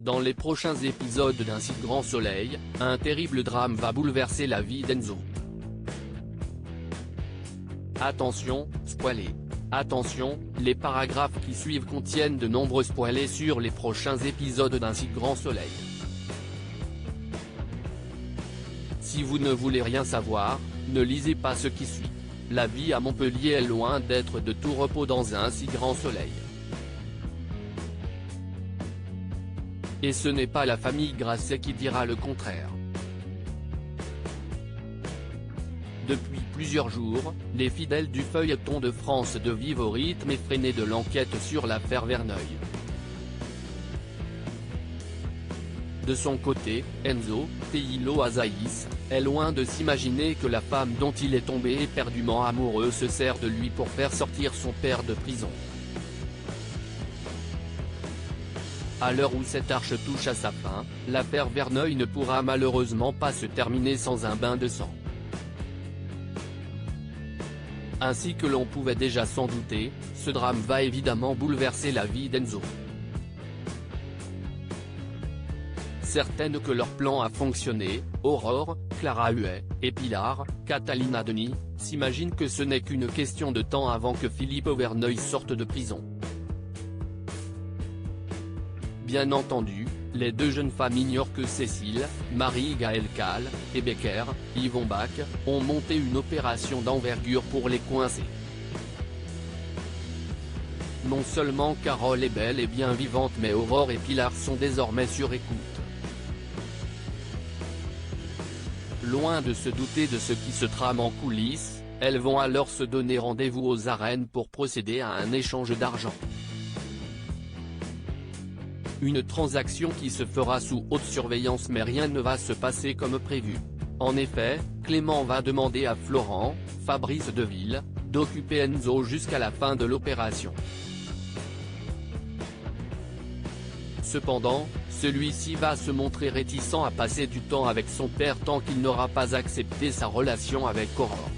Dans les prochains épisodes d'Un si grand soleil, un terrible drame va bouleverser la vie d'Enzo. Attention, spoilers. Attention, les paragraphes qui suivent contiennent de nombreux spoilers sur les prochains épisodes d'Un si grand soleil. Si vous ne voulez rien savoir, ne lisez pas ce qui suit. La vie à Montpellier est loin d'être de tout repos dans un si grand soleil. Et ce n'est pas la famille Grasset qui dira le contraire. Depuis plusieurs jours, les fidèles du feuilleton de France 2 vivent au rythme effréné de l'enquête sur l'affaire Verneuil. De son côté, Enzo, Teilo Azaïs, est loin de s'imaginer que la femme dont il est tombé éperdument amoureux se sert de lui pour faire sortir son père de prison. À l'heure où cette arche touche à sa fin, l'affaire Verneuil ne pourra malheureusement pas se terminer sans un bain de sang. Ainsi que l'on pouvait déjà s'en douter, ce drame va évidemment bouleverser la vie d'Enzo. Certaines que leur plan a fonctionné, Aurore, Clara Huet, et Pilar, Catalina Denis, s'imaginent que ce n'est qu'une question de temps avant que Philippe Verneuil sorte de prison. Bien entendu, les deux jeunes femmes ignorent que Cécile, Marie-Gaëlle Kahl, et Becker, Yvon Bach, ont monté une opération d'envergure pour les coincer. Non seulement Carole est belle et bien vivante, mais Aurore et Pilar sont désormais sur écoute. Loin de se douter de ce qui se trame en coulisses, elles vont alors se donner rendez-vous aux arènes pour procéder à un échange d'argent. Une transaction qui se fera sous haute surveillance, mais rien ne va se passer comme prévu. En effet, Clément va demander à Florent, Fabrice Deville, d'occuper Enzo jusqu'à la fin de l'opération. Cependant, celui-ci va se montrer réticent à passer du temps avec son père tant qu'il n'aura pas accepté sa relation avec Aurore.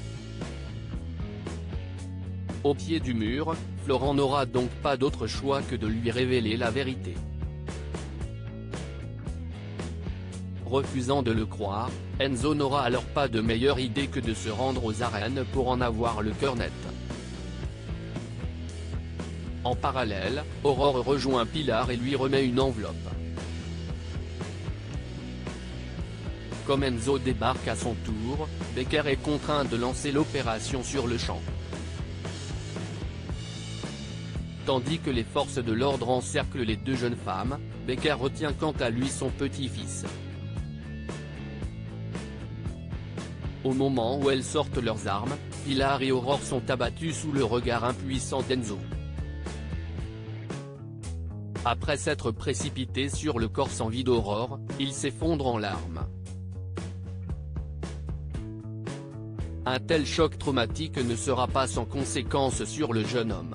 Au pied du mur, Florent n'aura donc pas d'autre choix que de lui révéler la vérité. Refusant de le croire, Enzo n'aura alors pas de meilleure idée que de se rendre aux arènes pour en avoir le cœur net. En parallèle, Aurore rejoint Pilar et lui remet une enveloppe. Comme Enzo débarque à son tour, Becker est contraint de lancer l'opération sur le champ. Tandis que les forces de l'ordre encerclent les deux jeunes femmes, Becker retient quant à lui son petit-fils. Au moment où elles sortent leurs armes, Pilar et Aurore sont abattues sous le regard impuissant d'Enzo. Après s'être précipité sur le corps sans vie d'Aurore, il s'effondre en larmes. Un tel choc traumatique ne sera pas sans conséquences sur le jeune homme.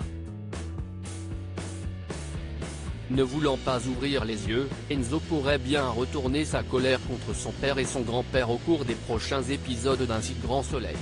Ne voulant pas ouvrir les yeux, Enzo pourrait bien retourner sa colère contre son père et son grand-père au cours des prochains épisodes d'Un si grand soleil.